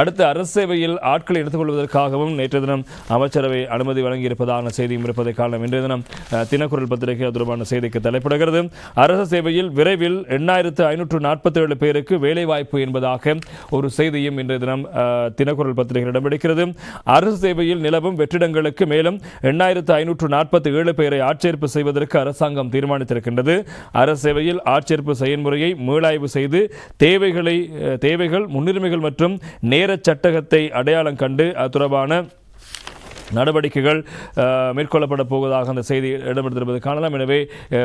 அடுத்து அரசு சேவையில் ஆட்களை எடுத்துக் கொள்வதற்காகவும் நேற்று தினம் அமைச்சரவை அனுமதி வழங்கியிருப்பதான செய்தியும் இருப்பதை காரணம் இன்றைய தினம் தினக்குரல் பத்திரிகை தொடர்பான செய்திக்கு தலைப்படுகிறது. அரசு சேவையில் விரைவில் 8547 பேருக்கு வேலைவாய்ப்பு என்பதாக ஒரு செய்தியும் இன்றைய தினம் தினக்குரல் பத்திரிகை இடம்பிடிக்கிறது. அரசு சேவையில் நிலவும் வெற்றிடங்களுக்கு மேலும் 8547 பேரை ஆட்சேர்ப்பு செய்வதற்கு அரசாங்கம் தீர்மானித்திருக்கின்றது. அரசு சேவையில் ஆட்சேர்ப்பு செயல்முறையை மீளாய்வு செய்து தேவைகள் முன்னுரிமைகள் மற்றும் நேர சட்டகத்தை அடையாளம் கண்டு அது தொடர்பான நடவடிக்கைகள் மேற்கொள்ளப்பட போவதாக அந்த செய்தி இடம்பெற்றிருப்பது காணலாம். எனவே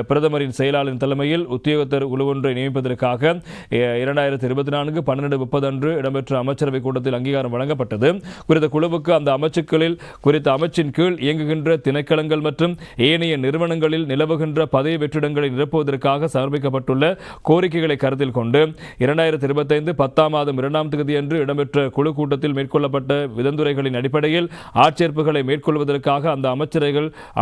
பிரதமரின் செயலாளரின் தலைமையில் உத்தியோகத்தர் குழு ஒன்றை நியமிப்பதற்காக 2024-12-30 அன்று இடம்பெற்ற அமைச்சரவை கூட்டத்தில் அங்கீகாரம் வழங்கப்பட்டது. குறித்த குழுவுக்கு அந்த அமைச்சுக்களில் குறித்த அமைச்சின் கீழ் இயங்குகின்ற திணைக்களங்கள் மற்றும் ஏனைய நிறுவனங்களில் நிலவுகின்ற பதவி வெற்றிடங்களை நிரப்புவதற்காக சமர்ப்பிக்கப்பட்டுள்ள கோரிக்கைகளை கருத்தில் கொண்டு 2025 10ஆம் மாதம் 2ஆம் தேதி அன்று இடம்பெற்ற குழு கூட்டத்தில் மேற்கொள்ளப்பட்ட விதந்துரைகளின் அடிப்படையில் ஆட்சேர்ப்புகள் மேற்கொள்வதற்காக அந்த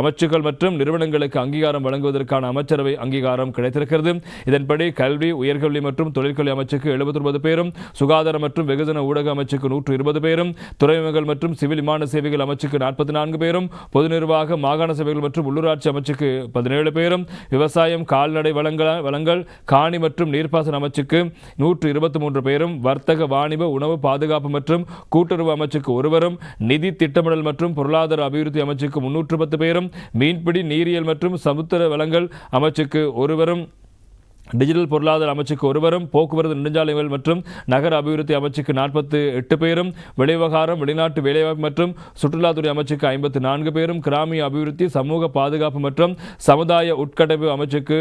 அமைச்சுகள் மற்றும் நிறுவனங்களுக்கு அங்கீகாரம் வழங்குவதற்கான அமைச்சரவை அங்கீகாரம் கிடைத்திருக்கிறது. இதன்படி கல்வி, உயர்கல்வி மற்றும் தொழிற்கல்வி அமைச்சுக்கு 79 பேரும், சுகாதார மற்றும் வெகுஜன ஊடக அமைச்சுக்கு 120 பேரும், துறைமுகங்கள் மற்றும் சிவில் விமான சேவைகள் அமைச்சுக்கு 44 பேரும், பொது நிர்வாக மாகாண சேவைகள் மற்றும் உள்ளூராட்சி அமைச்சுக்கு 17 பேரும், விவசாயம், கால்நடை வளங்கள், காணி மற்றும் நீர்ப்பாசன அமைச்சுக்கு 123 பேரும், வர்த்தக, வாணிப, உணவு பாதுகாப்பு மற்றும் கூட்டுறவு அமைச்சுக்கு ஒருவரும், நிதி திட்டமிடல் மற்றும் பொருளாதார அபிவிருத்தி அமைச்சுக்கு 310 பேரும், மீன்பிடி, நீரியல் மற்றும் சமுத்திர வளங்கள் அமைச்சுக்கு ஒருவரும், டிஜிட்டல் பொருளாதார அமைச்சுக்கு ஒருவரும், போக்குவரத்து நெடுஞ்சாலைகள் மற்றும் நகர அபிவிருத்தி அமைச்சுக்கு 48 பேரும், வெளிவிவகாரம், வெளிநாட்டு வேலைவாய்ப்பு மற்றும் சுற்றுலாத்துறை அமைச்சுக்கு 54 பேரும், கிராமிய அபிவிருத்தி, சமூக பாதுகாப்பு மற்றும் சமுதாய உட்கட்டமைப்பு அமைச்சுக்கு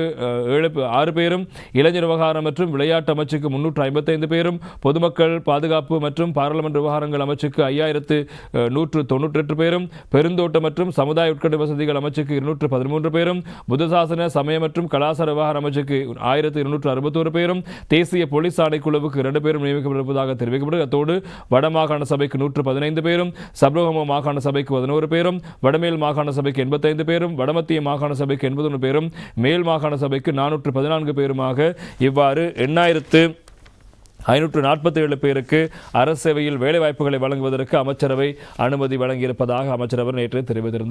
6 பேரும், இளைஞர் விவகாரம் மற்றும் விளையாட்டு அமைச்சுக்கு 355 பேரும், பொதுமக்கள் பாதுகாப்பு மற்றும் பாராளுமன்ற விவகாரங்கள் அமைச்சுக்கு 5198 பேரும், பெருந்தோட்ட மற்றும் சமுதாய உட்கட்டமைப்பு வசதிகள் அமைச்சுக்கு 213 பேரும், புத்தசாசன சமய மற்றும் கலாச்சார விவகார அமைச்சுக்கு 1261 பேரும், தேசிய போலீஸ் ஆணைக்குழுவுக்கு 2 பேரும் நியமிக்கப்பட்டிருப்பதாக தெரிவிக்கப்பட்டது. அத்தோடு வடமாகாண சபைக்கு 115 பேரும், சப்ரகம மாகாண சபைக்கு 11 பேரும், வடமேல் மாகாண சபைக்கு 85 பேரும், வடமத்திய மாகாண சபைக்கு 81 பேரும், மேல் மாகாண சபைக்கு 414 பேருமாக இவ்வாறு 8547 பேருக்கு அரசு சேவையில் வேலைவாய்ப்புகளை வழங்குவதற்கு அமைச்சரவை அனுமதி வழங்கியிருப்பதாக அமைச்சர் அவர் நேற்று தெரிவித்திருந்தார்.